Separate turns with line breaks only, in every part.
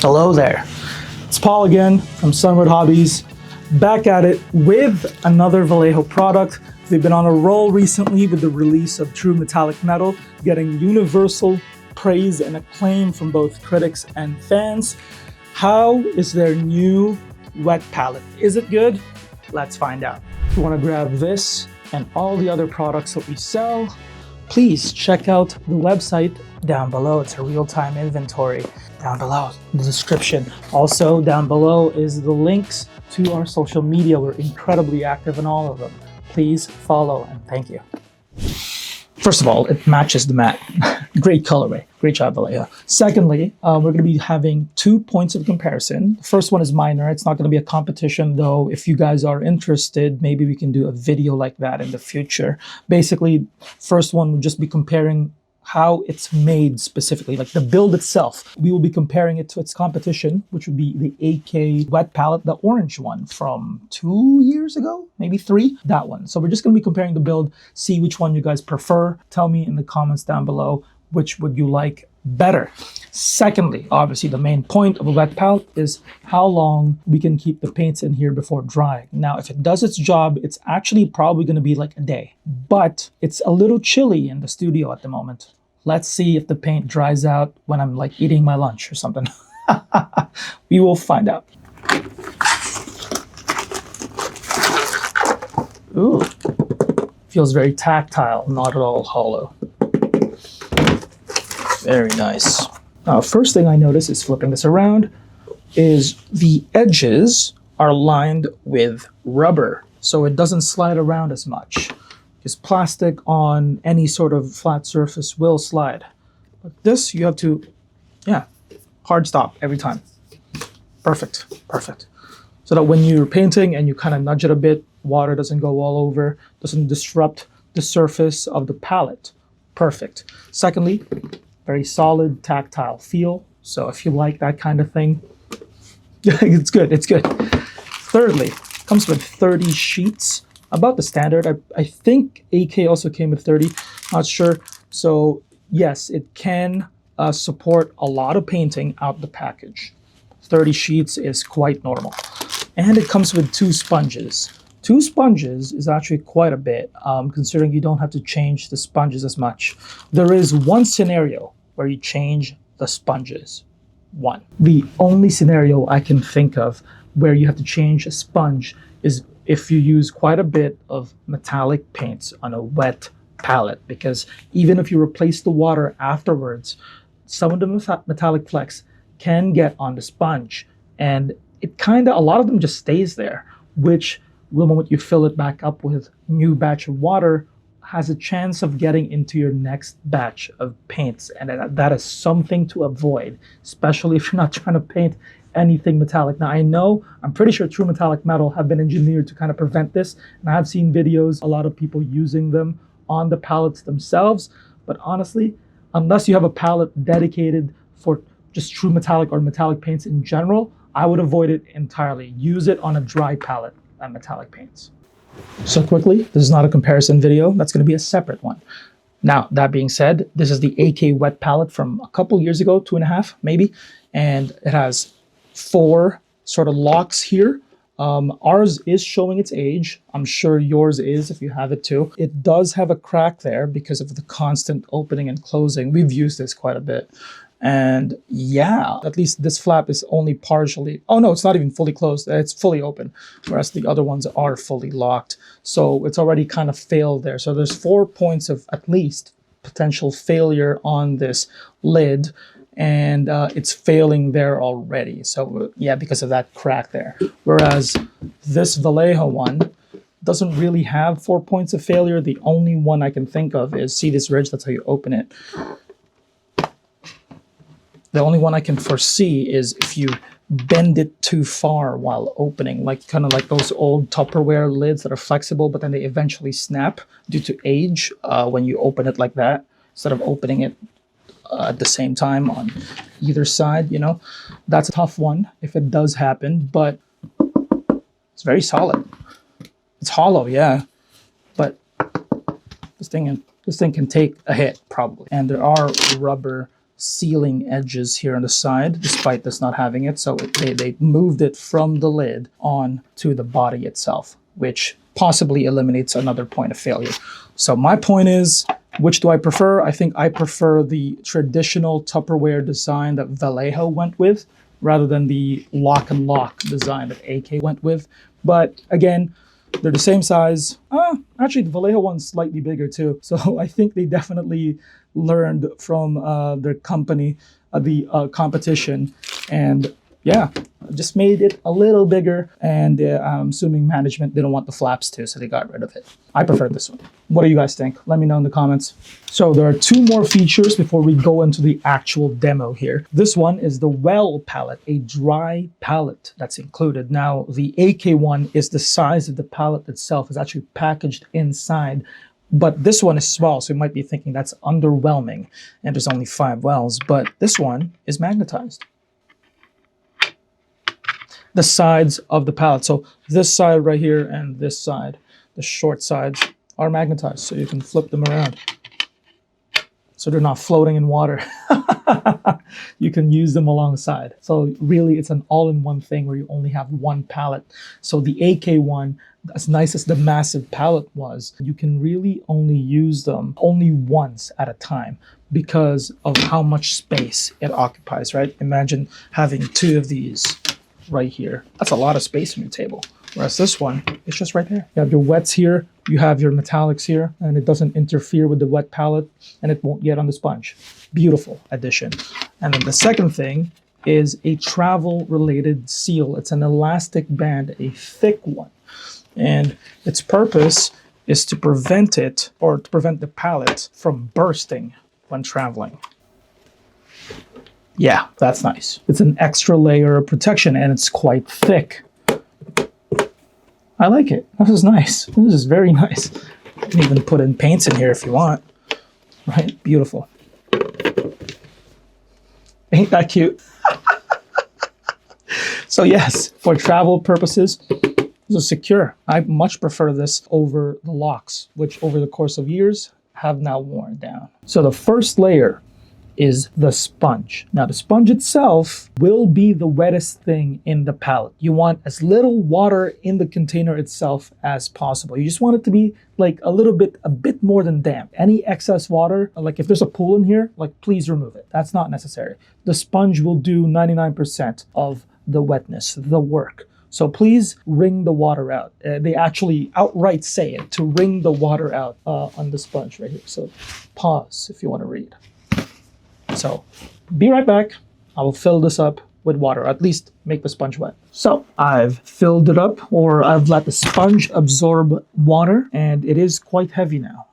Hello there. It's Paul again from Sunwood Hobbies, back at it with another Vallejo product. We've been on a roll recently with the release of True Metallic Metal, getting universal praise and acclaim from both critics and fans. How is their new wet palette? Is it good? Let's find out. If you want to grab this and all the other products that we sell, please check out the website down below. It's a real-time inventory down below in the description. Also down below is the links to our social media. We're incredibly active in all of them. Please follow and thank you. First of all, it matches the mat. Great colorway. Great job, Vallejo. Secondly, we're going to be having 2 points of comparison. The first one is minor. It's not going to be a competition, though. If you guys are interested, maybe we can do a video like that in the future. Basically, first one would just be comparing how it's made specifically, like the build itself. We will be comparing it to its competition, which would be the AK Wet Palette, the orange one from 2 years ago, maybe 3, that one. So we're just gonna be comparing the build, see which one you guys prefer. Tell me in the comments down below, which would you like better. Secondly, obviously the main point of a wet palette is how long we can keep the paints in here before drying. Now, if it does its job, it's actually probably going to be like a day, but it's a little chilly in the studio at the moment. Let's see if the paint dries out when I'm like eating my lunch or something. We will find out. Ooh, feels very tactile, not at all hollow. Very nice. Now, first thing I notice is flipping this around is the edges are lined with rubber, so it doesn't slide around as much. Because plastic on any sort of flat surface will slide. But this, you have to, hard stop every time. Perfect, perfect. So that when you're painting and you kind of nudge it a bit, water doesn't go all over, doesn't disrupt the surface of the palette. Perfect. Secondly, very solid tactile feel. So if you like that kind of thing, it's good, it's good. Thirdly, comes with 30 sheets, about the standard. I think AK also came with 30, not sure. So yes, it can support a lot of painting out the package. 30 sheets is quite normal. And it comes with 2 sponges. 2 sponges is actually quite a bit, considering you don't have to change the sponges as much. There is one scenario where you change the sponges. One. The only scenario I can think of where you have to change a sponge is if you use quite a bit of metallic paints on a wet palette, because even if you replace the water afterwards, some of the metallic flecks can get on the sponge, and it a lot of them just stays there, which the moment you fill it back up with new batch of water has a chance of getting into your next batch of paints, and that is something to avoid, especially if you're not trying to paint anything metallic. Now, I'm pretty sure True Metallic Metal have been engineered to kind of prevent this, and I have seen videos, a lot of people using them on the palettes themselves, but honestly, unless you have a palette dedicated for just true metallic or metallic paints in general, I would avoid it entirely. Use it on a dry palette and metallic paints. So quickly, this is not a comparison video, that's going to be a separate one. Now, that being said, this is the AK Wet Palette from a couple years ago, 2.5 maybe, and it has 4 sort of locks here. Ours is showing its age. I'm sure yours is if you have it too. It does have a crack there because of the constant opening and closing. We've used this quite a bit. And yeah, at least this flap is only partially, oh no, it's not even fully closed. It's fully open, whereas the other ones are fully locked. So it's already kind of failed there. So there's 4 points of at least potential failure on this lid, and it's failing there already. So yeah, because of that crack there. Whereas this Vallejo one doesn't really have 4 points of failure. The only one I can think of is, see this ridge, that's how you open it. The only one I can foresee is if you bend it too far while opening, like kind of like those old Tupperware lids that are flexible, but then they eventually snap due to age when you open it like that, instead of opening it at the same time on either side, you know. That's a tough one if it does happen, but it's very solid. It's hollow, yeah, but this thing can take a hit probably. And there are rubber sealing edges here on the side, despite this not having it. So they moved it from the lid on to the body itself, which possibly eliminates another point of failure. So my point is, which do I prefer? I think I prefer the traditional Tupperware design that Vallejo went with, rather than the lock and lock design that AK went with. But again, they're the same size. Actually, the Vallejo one's slightly bigger too. So I think they definitely learned from their company, the competition, and yeah, just made it a little bigger. And I'm assuming management didn't want the flaps too, so they got rid of it. I prefer this one. What do you guys think? Let me know in the comments. So there are two more features before we go into the actual demo here. This one is the Well palette, a dry palette that's included. Now, the AK one is the size of the palette itself. It's actually packaged inside. But this one is small, so you might be thinking that's underwhelming, and there's only 5 wells. But this one is magnetized. The sides of the palette. So this side right here and this side, the short sides, are magnetized, so you can flip them around. So they're not floating in water. You can use them alongside. So really, it's an all-in-one thing where you only have one palette. So the AK one, as nice as the massive palette was, you can really only use them only once at a time because of how much space it occupies, right? Imagine having 2 of these right here. That's a lot of space on your table. Whereas this one, it's just right there. You have your wets here, you have your metallics here, and it doesn't interfere with the wet palette, and it won't get on the sponge. Beautiful addition. And then the second thing is a travel-related seal. It's an elastic band, a thick one. And its purpose is to prevent it, or to prevent the palette from bursting when traveling. Yeah, that's nice. It's an extra layer of protection, and it's quite thick. I like it. This is nice. This is very nice. You can even put in paints in here if you want. Right? Beautiful. Ain't that cute? So yes, for travel purposes, this is secure. I much prefer this over the locks, which over the course of years have now worn down. So the first layer is the sponge. Now the sponge itself will be the wettest thing in the palette. You want as little water in the container itself as possible. You just want it to be like a bit more than damp. Any excess water, like if there's a pool in here, like please remove it. That's not necessary. The sponge will do 99% of the wetness, the work. So please wring the water out. They actually outright say it, to wring the water out on the sponge right here. So pause if you want to read. So be right back. I will fill this up with water, or at least make the sponge wet. So I've filled it up, or I've let the sponge absorb water, and it is quite heavy now.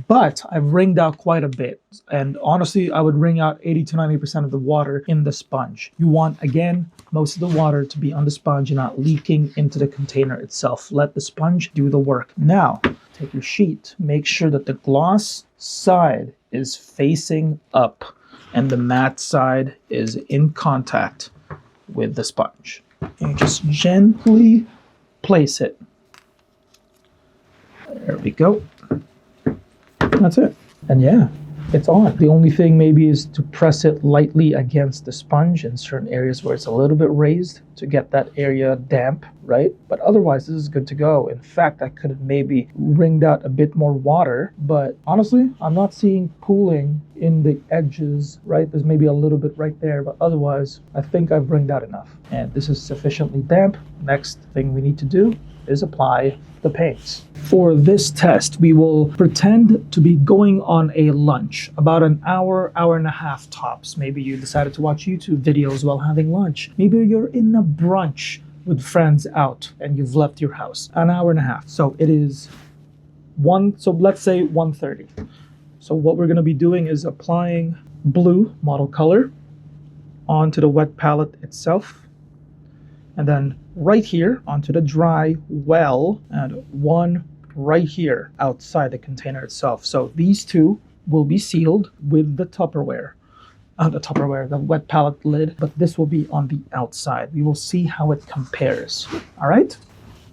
But I've wringed out quite a bit. And honestly, I would wring out 80 to 90% of the water in the sponge. You want, again, most of the water to be on the sponge and not leaking into the container itself. Let the sponge do the work. Now, take your sheet. Make sure that the gloss side is facing up and the matte side is in contact with the sponge. And you just gently place it. There we go. That's it. And yeah, it's on. The only thing maybe is to press it lightly against the sponge in certain areas where it's a little bit raised to get that area damp, right? But otherwise, this is good to go. In fact, I could have maybe wringed out a bit more water, but honestly, I'm not seeing pooling in the edges, right? There's maybe a little bit right there, but otherwise, I think I've wringed out enough. And this is sufficiently damp. Next thing we need to do is apply the paints. For this test, we will pretend to be going on a lunch, about an hour, hour and a half tops. Maybe you decided to watch YouTube videos while having lunch. Maybe you're in a brunch with friends out and you've left your house. An hour and a half. So it is so let's say 1:30. So what we're gonna be doing is applying blue model color onto the wet palette itself. And then right here onto the dry well, and one right here outside the container itself. So these two will be sealed with the Tupperware. The wet palette lid, but this will be on the outside. We will see how it compares. All right?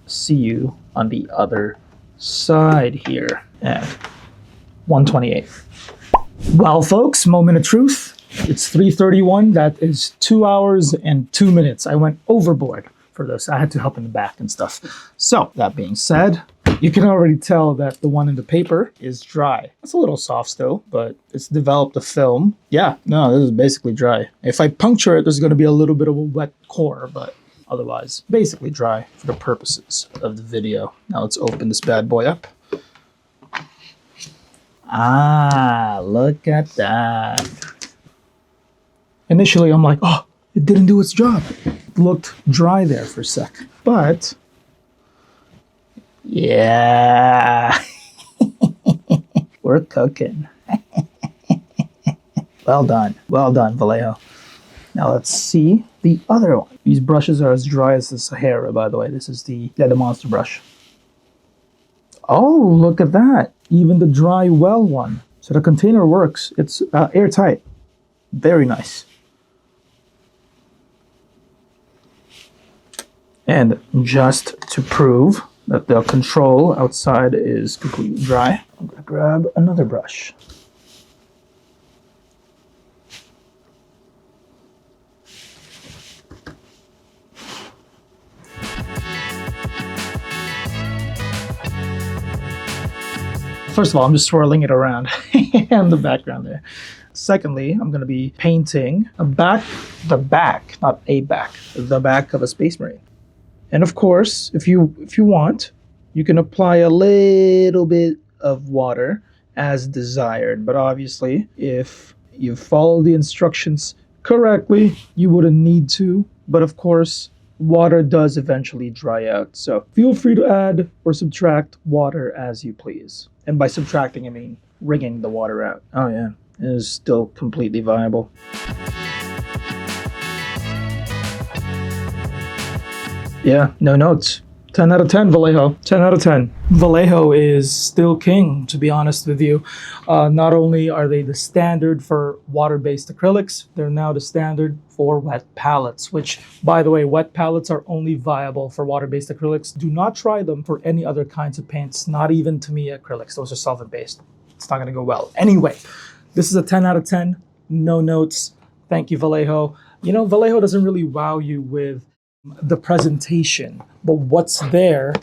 See you on the other side here at 128. Well, folks, moment of truth. It's 3:31. That is 2 hours and 2 minutes. I went overboard for this. I had to help in the back and stuff. So that being said, you can already tell that the one in the paper is dry. It's a little soft still, but it's developed a film. Yeah, no, this is basically dry. If I puncture it, there's going to be a little bit of a wet core, but otherwise, basically dry for the purposes of the video. Now let's open this bad boy up. Ah, look at that. Initially, I'm like, oh, it didn't do its job. It looked dry there for a sec. But, yeah, we're cooking. Well done, Vallejo. Now let's see the other one. These brushes are as dry as the Sahara, by the way. This is the monster brush. Oh, look at that. Even the dry well one. So the container works. It's airtight. Very nice. And just to prove that the control outside is completely dry, I'm going to grab another brush. First of all, I'm just swirling it around in the background there. Secondly, I'm going to be painting the back of a Space Marine. And of course, if you want, you can apply a little bit of water as desired. But obviously, if you follow the instructions correctly, you wouldn't need to. But of course, water does eventually dry out. So feel free to add or subtract water as you please. And by subtracting, I mean wringing the water out. Oh yeah, it is still completely viable. Yeah, no notes. 10 out of 10, Vallejo. 10 out of 10. Vallejo is still king, to be honest with you. Not only are they the standard for water-based acrylics, they're now the standard for wet palettes, which, by the way, wet palettes are only viable for water-based acrylics. Do not try them for any other kinds of paints, not even Tamiya acrylics. Those are solvent-based. It's not going to go well. Anyway, this is a 10 out of 10. No notes. Thank you, Vallejo. You know, Vallejo doesn't really wow you with the presentation, but what's there,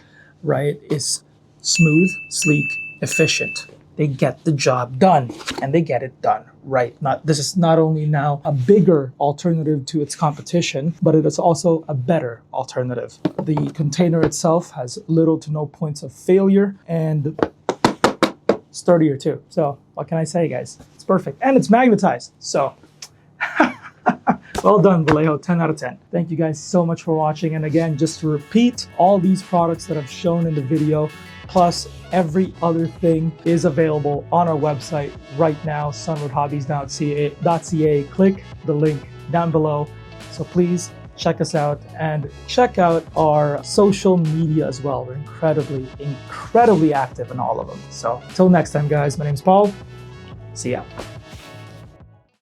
right, is smooth, sleek, efficient. They get the job done, and they get it done right. This is not only now a bigger alternative to its competition, but it is also a better alternative. The container itself has little to no points of failure and sturdier too. So what can I say, guys? It's perfect, and it's magnetized. So well done, Vallejo, 10 out of 10. Thank you guys so much for watching. And again, just to repeat, all these products that I've shown in the video, plus every other thing, is available on our website right now, sunroadhobbies.ca. Click the link down below. So please check us out and check out our social media as well. We're incredibly active in all of them. So until next time, guys, my name's Paul. See ya.